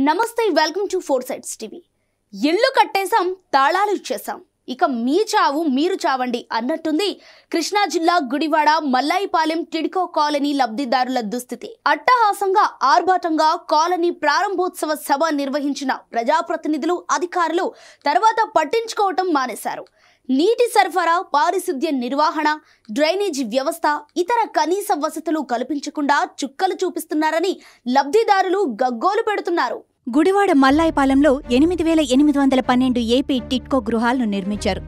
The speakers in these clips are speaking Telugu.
నమస్తే welcome to four sides TV. ఇల్లు కట్టేశాం, తాళాలు ఇచ్చేశాం, ఇక మీ చావు మీరు చావండి అన్నట్టుంది కృష్ణా జిల్లా గుడివాడ మల్లాయిపాలెం టిడ్కో కాలనీ లబ్ధిదారుల దుస్థితి. అట్టహాసంగా ఆర్భాటంగా కాలనీ ప్రారంభోత్సవ సభ నిర్వహించిన ప్రజాప్రతినిధులు, అధికారులు తర్వాత పట్టించుకోవటం మానేశారు. నీటి సరఫరా, పారిశుద్ధ్య నిర్వహణ, డ్రైనేజీ వ్యవస్థ, ఇతర కనీస వసతులు కల్పించకుండా చుక్కలు చూపిస్తున్నారని లబ్ధిదారులు గగ్గోలు పెడుతున్నారు. గుడివాడ మల్లాయిపాలెంలో 8812 ఏపీ టిడ్కో గృహాలను నిర్మించారు.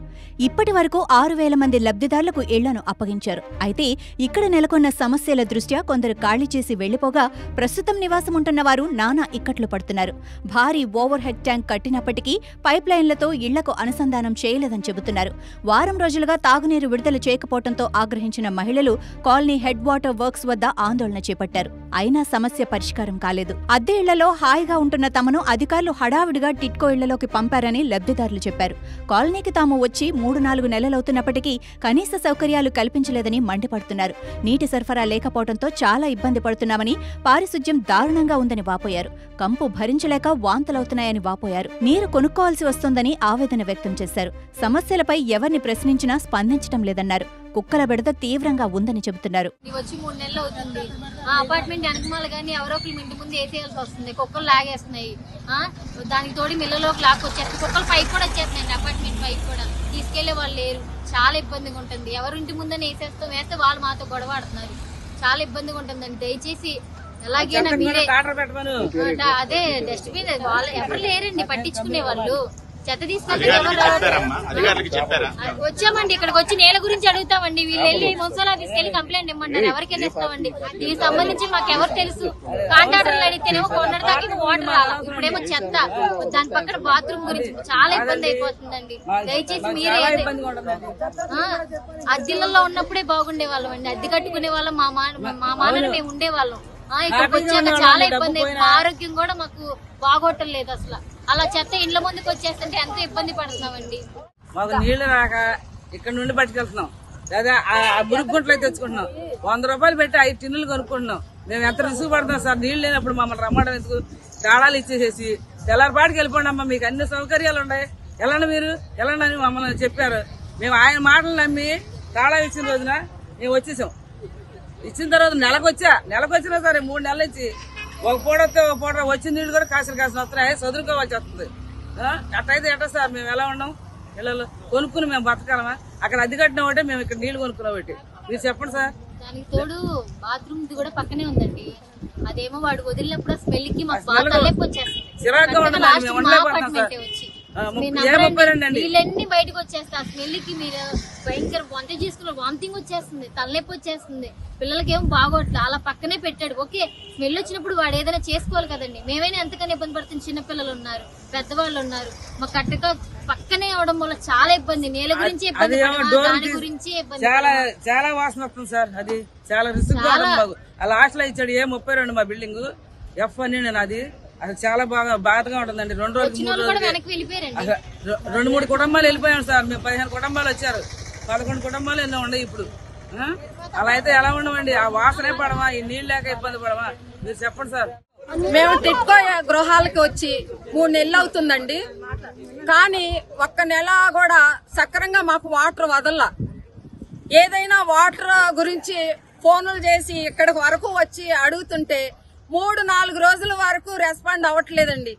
ఇప్పటి వరకు 6000 మంది లబ్ధిదారులకు ఇళ్లను అప్పగించారు. అయితే ఇక్కడ నెలకొన్న సమస్యల దృష్ట్యా కొందరు ఖాళీ చేసి వెళ్లిపోగా ప్రస్తుతం నివాసం ఉంటున్న వారు నానా ఇక్కట్లు పడుతున్నారు. భారీ ఓవర్ హెడ్ ట్యాంక్ కట్టినప్పటికీ పైప్ లైన్లతో ఇళ్లకు అనుసంధానం చేయలేదని చెబుతున్నారు. వారం రోజులుగా తాగునీరు విడుదల చేయకపోవడంతో ఆగ్రహించిన మహిళలు కాలనీ హెడ్ వాటర్ వర్క్స్ వద్ద ఆందోళన చేపట్టారు. అయినా సమస్య పరిష్కారం కాలేదు. అద్దె ఇళ్లలో హాయిగా ఉంటున్న తమను అధికారులు హడావిడిగా టిడ్కో ఇళ్లలోకి పంపారని లబ్ధిదారులు చెప్పారు. కాలనీకి తాము వచ్చి 3-4 నెలలవుతున్నప్పటికీ కనీస సౌకర్యాలు కల్పించలేదని మండిపడుతున్నారు. నీటి సరఫరా లేకపోవడంతో చాలా ఇబ్బంది పడుతున్నామని, పారిశుధ్యం దారుణంగా ఉందని వాపోయారు. కంపు భరించలేక వాంతులవుతున్నాయని వాపోయారు. నీరు కొనుక్కోవాల్సి వస్తోందని ఆవేదన వ్యక్తం చేశారు. సమస్యలపై ఎవరిని ప్రశ్నించినా స్పందించడం లేదన్నారు. కుక్కల బెడద తీవ్రంగా ఉందని చెబుతున్నారు. వచ్చి 3 నెలలు అవుతుంది. ఆ అపార్ట్మెంట్ వెనకమాలు కానీ ఎవరో ఒకరి ఇంటి ముందు వేసేయాల్సి వస్తుంది. కుక్కలు లాగేస్తున్నాయి. దానికి తోడి మిల్లలోకి లాక్కొచ్చేస్తాయి. కుక్కలు పైకి కూడా వచ్చేస్తున్నాయండి. అపార్ట్మెంట్ పైకి కూడా తీసుకెళ్లే వాళ్ళు లేరు. చాలా ఇబ్బందిగా ఉంటుంది. ఎవరు ఇంటి ముందని వేస్తే వాళ్ళు మాతో గొడవ ఆడుతున్నారు. చాలా ఇబ్బందిగా ఉంటుందండి. దయచేసి ఎలాగైనా మీరే అదే డస్ట్బిన్ వాళ్ళు ఎవరు లేరండి పట్టించుకునే వాళ్ళు. చెత్త తీసుకెళ్తే వచ్చామండి. ఇక్కడికి వచ్చి నేల గురించి అడుగుతామండి. వీళ్ళు వెళ్ళి మున్సిపల్ ఆఫీస్కి వెళ్ళి కంప్లైంట్ ఇమ్మంటారు. ఎవరికైనా ఇస్తామండి. దీనికి సంబంధించి మాకు ఎవరు తెలుసు? కాంట్రాక్టర్లు అడిగితేనేమో కొన్నటి దాకా వాటర్ రాలా. ఇప్పుడేమో చెత్త, దాని పక్కన బాత్రూమ్ గురించి చాలా ఇబ్బంది అయిపోతుందండి. దయచేసి మీరే అద్దెలలో ఉన్నప్పుడే బాగుండే వాళ్ళం అండి. అద్దె కట్టుకునే వాళ్ళం. మా మానని మేము ఉండేవాళ్ళం. ఇక్కడికి వచ్చాక చాలా ఇబ్బంది. ఆరోగ్యం కూడా మాకు బాగోటం లేదు అసలు. అలా చెత్త ఇండ్ల ముందుకు వచ్చేస్తుంటే ఎంతో ఇబ్బంది పడుతున్నామండి. మాకు నీళ్లు రాక ఇక్కడ నుండి పట్టుకెళ్తున్నాం. లేదా ఆ మురుగుంట్లో తెచ్చుకుంటున్నాం. 100 రూపాయలు పెట్టి 5 టిన్నులు కొనుక్కుంటున్నాం. మేము ఎంత రిసుగు పడుతున్నాం సార్. నీళ్లు లేనప్పుడు మమ్మల్ని రమ్మడం ఎందుకు? తాళాలు ఇచ్చేసేసి తెల్లారిపాటికి వెళ్ళిపోండి అమ్మా, మీకు అన్ని సౌకర్యాలు ఉన్నాయి, వెళ్ళండి మీరు వెళ్ళండి అని మమ్మల్ని చెప్పారు. మేము ఆయన మాటలు నమ్మి తాళాలు ఇచ్చిన రోజున మేము వచ్చేసాం. ఇచ్చిన తర్వాత నెలకు వచ్చినా సరే 3 నెలల నుంచి ఒక పూట వచ్చిన నీళ్లు కూడా కాసిన వస్తున్నాయి. చదువుకోవాల్సి వస్తుంది. అట్టయితే ఎట్టా సార్ మేము ఎలా ఉన్నాం? పిల్లలు కొనుక్కుని మేము బతకాలమా? అక్కడ అద్దె కట్టిన ఒకటే, మేము ఇక్కడ నీళ్లు కొనుక్కున్న ఒకటి. మీరు చెప్పండి సార్. దానికి తోడు బాత్రూమ్ కూడా పక్కనే ఉందండి. అదేమో వాడు వదిలినప్పుడు స్మెల్ కి మాకు బాగా తలెప్పి వచ్చేస్తుంది. నీళ్ళన్నీ బయటకు వచ్చేస్తాయి. ఆ స్మెల్ కి మీరు భయంకర వంట చేసుకున్న వామిటింగ్ వచ్చేస్తుంది, తలనొప్పి వచ్చేస్తుంది. పిల్లలకి ఏమో బాగోట్లేదు. అలా పక్కనే పెట్టాడు. ఓకే, స్మెల్ వచ్చినప్పుడు వాడు ఏదైనా చేసుకోవాలి కదండి. మేమైనా ఎంతకన్నా ఇబ్బంది పడుతుంది. చిన్నపిల్లలు ఉన్నారు, పెద్దవాళ్ళు ఉన్నారు. మా కట్టక పక్కనే అవడం వల్ల చాలా ఇబ్బంది. నేల గురించి ఇబ్బంది, దాని గురించి ఇబ్బంది. చాలా వాసన వస్తుంది సార్. అది చాలా రిస్క్. అలా లాస్ట్ లో ఇచ్చాడు. 32 మా బిల్డింగ్ ఎఫ్ అని నేను. అది అసలు చాలా బాధగా ఉంటుందండి. 2 రోజులు 2-3 కుటుంబాలు వెళ్ళిపోయాం సార్. మేము 15 కుటుంబాలు వచ్చారు. 11 కుటుంబాలు ఎన్నో ఉన్నాయి ఇప్పుడు. అలా అయితే ఎలా ఉండమండి? ఆ వాసనే పడమా? ఈ నీళ్ళు లేక ఇబ్బంది పడమా? మీరు చెప్పండి సార్. మేము టిడ్కో గృహాలకి వచ్చి 3 నెలలు అవుతుందండి. కానీ ఒక్క నెల కూడా సక్రంగా మాకు వాటర్ వదల్లా. ఏదైనా వాటర్ గురించి ఫోన్లు చేసి ఇక్కడికి వరకు వచ్చి అడుగుతుంటే 3-4 రోజుల వరకు రెస్పాండ్ అవ్వట్లేదండి.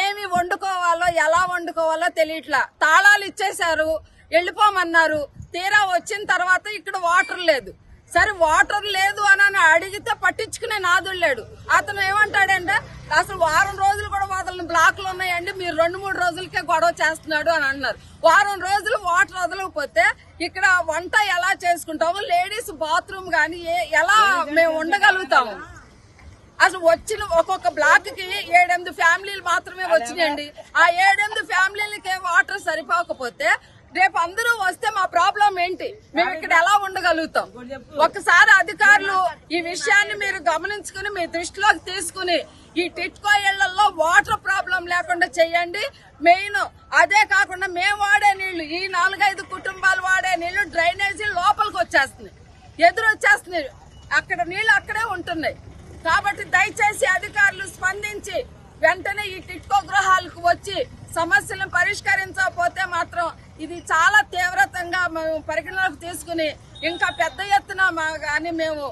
ఏమి వండుకోవాలో ఎలా వండుకోవాలో తెలియట్లా. తాళాలు ఇచ్చేశారు, వెళ్ళిపోమన్నారు. తీరా వచ్చిన తర్వాత ఇక్కడ వాటర్ లేదు. సరే వాటర్ లేదు అని అడిగితే పట్టించుకునే నాదుడు లేడు. అతను ఏమంటాడంటే అసలు వారం రోజులు కూడా వదలని బ్లాక్లు ఉన్నాయండి, మీరు 2-3 రోజులకే గొడవ చేస్తున్నాడు అని అన్నారు. వారం రోజులు వాటర్ వదలకపోతే ఇక్కడ వంట ఎలా చేసుకుంటాము? లేడీస్ బాత్రూమ్ గానీ ఎలా మేము ఉండగలుగుతాము? అసలు వచ్చిన ఒక్కొక్క బ్లాక్ కి 7-8 ఫ్యామిలీలు మాత్రమే వచ్చినాయండి. ఆ 7-8 ఫ్యామిలీలకే వాటర్ సరిపోకపోతే రేపు అందరూ వస్తే మా ప్రాబ్లం ఏంటి? మేము ఇక్కడ ఎలా ఉండగలుగుతాం? ఒకసారి అధికారులు ఈ విషయాన్ని మీరు గమనించుకుని మీ దృష్టిలోకి తీసుకుని ఈ టిడ్కో ఇళ్లలో వాటర్ ప్రాబ్లం లేకుండా చేయండి. మెయిన్ అదే కాకుండా మేము వాడే నీళ్లు, ఈ 4-5 కుటుంబాలు వాడే నీళ్లు డ్రైనేజీ లోపలికి వచ్చేస్తున్నాయి, ఎదురు వచ్చేస్తున్నాయి. అక్కడ నీళ్లు అక్కడే ఉంటున్నాయి. కాబట్టి దయచేసి అధికారులు స్పందించి వెంటనే ఈ టిట్కో గృహాలకు వచ్చి సమస్యలను పరిష్కరించకపోతే మాత్రం ఇది చాలా తీవ్రతంగా మేము పరిగణలోకి తీసుకుని ఇంకా పెద్ద ఎత్తున కానీ మేము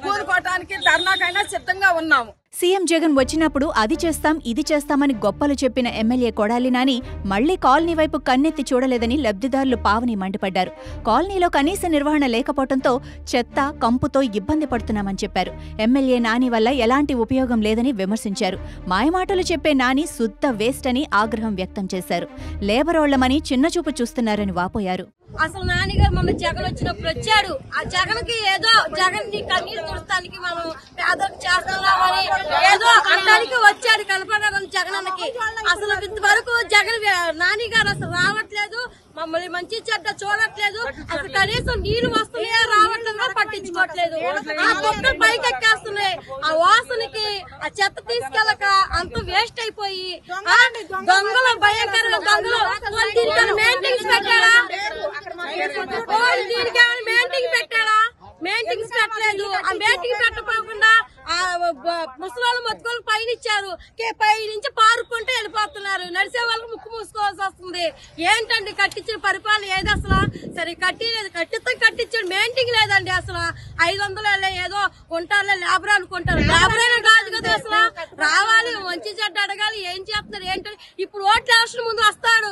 కూరుకోవటానికి ధర్నాకైనా సిద్ధంగా ఉన్నాము. సీఎం జగన్ వచ్చినప్పుడు అది చేస్తాం ఇది చేస్తామని గొప్పలు చెప్పిన ఎమ్మెల్యే కొడాలి నాని మళ్లీ కాలనీ వైపు కన్నెత్తి చూడలేదని లబ్ధిదారులు పావని మండిపడ్డారు. కాలనీలో కనీస నిర్వహణ లేకపోవడంతో చెత్త కంపుతో ఇబ్బంది పడుతున్నామని చెప్పారు. ఎమ్మెల్యే నాని వల్ల ఎలాంటి ఉపయోగం లేదని విమర్శించారు. మాయమాటలు చెప్పే నాని శుద్ధ వేస్ట్ అని ఆగ్రహం వ్యక్తం చేశారు. లేబరోళ్లమని చిన్నచూపు చూస్తున్నారని వాపోయారు. అసలు నాన్నగారు మొన్న జగన్ వచ్చినప్పుడు వచ్చాడు. ఆ జగన్ కి ఏదో జగన్ ని కన్నీరు తుడస్తానికి మనం పేదలకు చేస్తున్నామని ఏదో అనడానికి వచ్చాడు కల్పన జగన్ అన్నకి. అసలు ఇంతవరకు జగన్ నాన్నగారు అసలు రావట్లేదు, మమ్మల్ని మంచి చెడ్డ చూడట్లేదు, అసలు కనీసం నీళ్లు వస్తున్నాయో రావట్లేదు పట్టించుకోవట్లేదు. ఆ కుక్కలు పైకి ఎక్కేస్తున్నాయి. ఆ వాసనకి ఆ చెత్త తీసుకెళ్ళక అంత వేస్ట్ అయిపోయి దొంగలు భయంకరంగా దొంగలు దీనికి మెయింటెన్స్ పెట్టాడా, దీనికి మెయింటెన్స్ పెట్టాడా? మెయింటెన్స్ పెట్టలేదు. ఆ మెయింటెన్స్ పెట్టకపోకుండా ఆ ముసలి మొత్తుకోలు పైన ఇచ్చారు, పై నుంచి పారుకుంటే వెళ్ళిపోతున్నారు. నడిచే వాళ్ళకి ముక్కు మూసుకోవాల్సి వస్తుంది. ఏంటండి కట్టించిన పరిపాలన ఏది అసలు? సరే కట్టిలేదు, కట్టించాడు, మెయింటెన్స్ లేదండి. అసలు 500 ఏదో ఉంటారులే లేబర్ అనుకుంటారు. లేబరైనా కాదు కదా అసలు. రావాలి, మంచి చెడ్డ అడగాలి, ఏం చేస్తున్నారు ఏంటని. ఇప్పుడు ఓట్ల అవసరం ముందు వస్తాడు,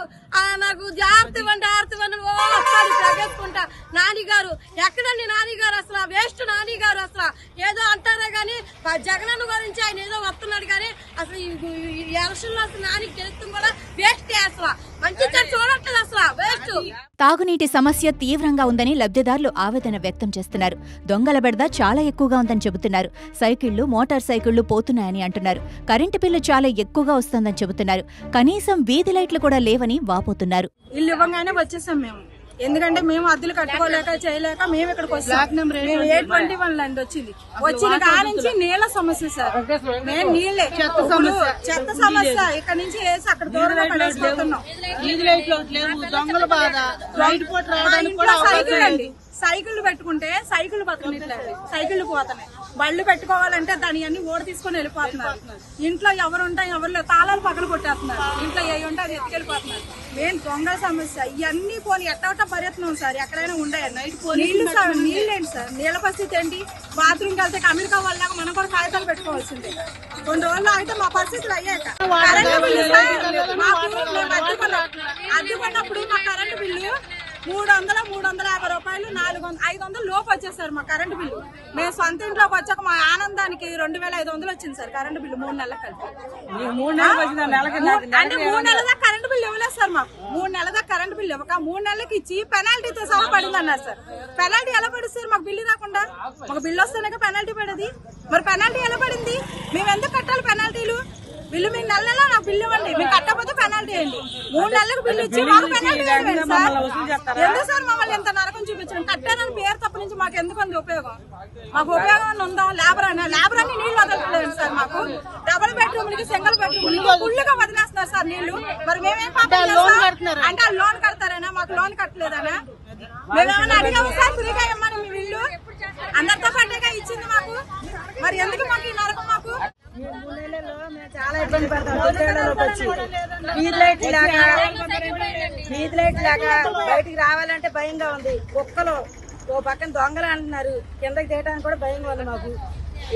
నాకు జాగ్రత్త ఇవ్వండి వస్తాడు ప్రవేశకుంటా. నానిగారు ఎక్కడండి? నానిగారు అసలు వేస్ట్. నానిగారు అసలు ఏదో అంటారా గానీ జగనన్న గురించి ఆయన ఏదో వస్తున్నాడు కానీ అసలు ఈ ఎలక్షన్ లో అసలు నాని గెలుస్తాం కూడా వేస్ట్. అసలు మంచి చూడట్లేదు, అసలు వేస్ట్. తాగునీటి సమస్య తీవ్రంగా ఉందని లబ్ధిదారులు ఆవేదన వ్యక్తం చేస్తున్నారు. దొంగల బెడద చాలా ఎక్కువగా ఉందని చెబుతున్నారు. సైకిళ్లు, మోటార్ సైకిళ్లు పోతున్నాయని అంటున్నారు. కరెంటు బిల్లు చాలా ఎక్కువగా వస్తోందని చెబుతున్నారు. కనీసం వీధి లైట్లు కూడా లేవని వాపోతున్నారు. ఇల్లు ఇవ్వగానే వచ్చేసాం మేము, ఎందుకంటే మేము అద్దెలు కట్టుకోలేక చేయలేక మేము ఇక్కడికి వచ్చాం. 821 అండి వచ్చిన కానించి నీళ్ల సమస్య సార్. మేము నీళ్లే చెత్త సమస్య ఇక్కడ నుంచి వేసి అక్కడ దూరంగా పడేసిపోతున్నాం. సైకిల్ అండి, సైకిళ్లు పెట్టుకుంటే సైకిల్ బతకనిట్లేదు, సైకిళ్లు పోతున్నాయి. బళ్ళు పెట్టుకోవాలంటే దాని అన్ని ఓడి తీసుకొని వెళ్ళిపోతున్నారు. ఇంట్లో ఎవరు ఉంటాయి ఎవరు తాళాలు పక్కన కొట్టేస్తున్నారు. ఇంట్లో ఏ ఉంటే అది ఎత్తుకెళ్ళిపోతున్నారు. మెయిన్ దొంగల సమస్య ఇవన్నీ పోనీ ఎట్టవట ప్రయత్నం సార్. ఎక్కడైనా ఉండాయి నీళ్లు సార్. నీళ్ళేంటి సార్? నీళ్ల పరిస్థితి ఏంటి? బాత్రూమ్కి వెళ్తే అమెరికా వాళ్ళగా మనం కూడా కాగితాలు పెట్టుకోవాల్సిందే. కొన్ని రోజులు అయితే మా పరిస్థితులు అయ్యాక అద్దెకున్నప్పుడు మా కరెంటు బిల్లు 350 రూపాయలు 500 లోపు వచ్చేసారు మా కరెంటు బిల్లు. మేము సొంత ఇంట్లోకి వచ్చాక మా ఆనందానికి 2500 వచ్చింది సార్ కరెంటు బిల్లు 3 నెలలకు కలిపి. అంటే 3 నెలల దాకా కరెంటు బిల్లు ఇవ్వలేదు సార్ మాకు. 3 నెలల దాకా కరెంటు బిల్లు ఇవ్వక 3 నెలలకి ఇచ్చి పెనాల్టీతో సహా పడింది అన్నారు సార్. పెనాల్టీ ఎలా పడింది సార్? మాకు బిల్లు రాకుండా మాకు బిల్లు వస్తేనే పెనాల్టీ పడేది. మరి పెనాల్టీ ఎలా పడింది? మేము ఎందుకు కట్టాలి పెనాల్టీలు? బిల్లు మీకు నెలలో నాకు బిల్లు ఇవ్వండి, మీకు కట్టకపోతే పెనాల్టీ వేయండి. 3 నెలలకు బిల్లు ఇచ్చి మాకు పెనాల్టీ వేయండి సార్. ఎందుకు సార్ మమ్మల్ని ఎంత నరకం చూపించడం? కట్టారని పేరు తప్ప నుంచి మాకు ఎందుకు ఉంది ఉపయోగం? మాకు ఉపయోగం ఉందా? లేబర్ అని నీళ్లు వదలట్లేదు సార్. మాకు డబుల్ బెడ్రూమ్లకి సింగిల్ బెడ్రూమ్ ఫుల్గా వదిలేస్తున్నారు సార్ నీళ్లు. మరి మేమేం అంటే లోన్ కడతారనా? మాకు లోన్ కట్టలేదనా? మేమేమన్నా అడిగాము సార్? ఫ్రీగా ఇమ్మని మీ ఇల్లు అందరితో పాటుగా ఇచ్చింది మాకు. మరి ఎందుకు మాకు ఈ నరకం? మాకు చాలా ఇబ్బంది పడతాం. వీధి లైట్ లేక బయటికి రావాలంటే భయంగా ఉంది. కుక్కలు ఓ పక్కన దొంగలు అంటున్నారు, కిందకి తీయడానికి కూడా భయంగా ఉంది మాకు.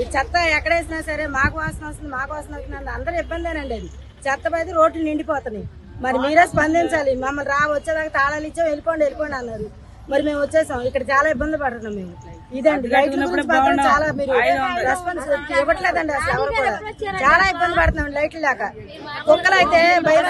ఈ చెత్త ఎక్కడేసినా సరే మాకు వాసన వస్తుంది, అందరూ ఇబ్బందేనండి. అది చెత్త పైతే రోడ్లు నిండిపోతున్నాయి. మరి మీరే స్పందించాలి. మమ్మల్ని వచ్చేదాకా తాళాలు ఇచ్చాం, వెళ్ళిపోండి అన్నారు. మరి మేము వచ్చేసాం. ఇక్కడ చాలా ఇబ్బంది పడుతున్నాం మేము. ఇదండి లైట్ల గురించి మాత్రం చాలా మీరు రెస్పాన్స్ ఇవ్వట్లేదండి. అసలు ఎవరు కూడా చాలా ఇబ్బంది పడుతున్నాం లైట్లు లేక. కుక్కలు అయితే భయం.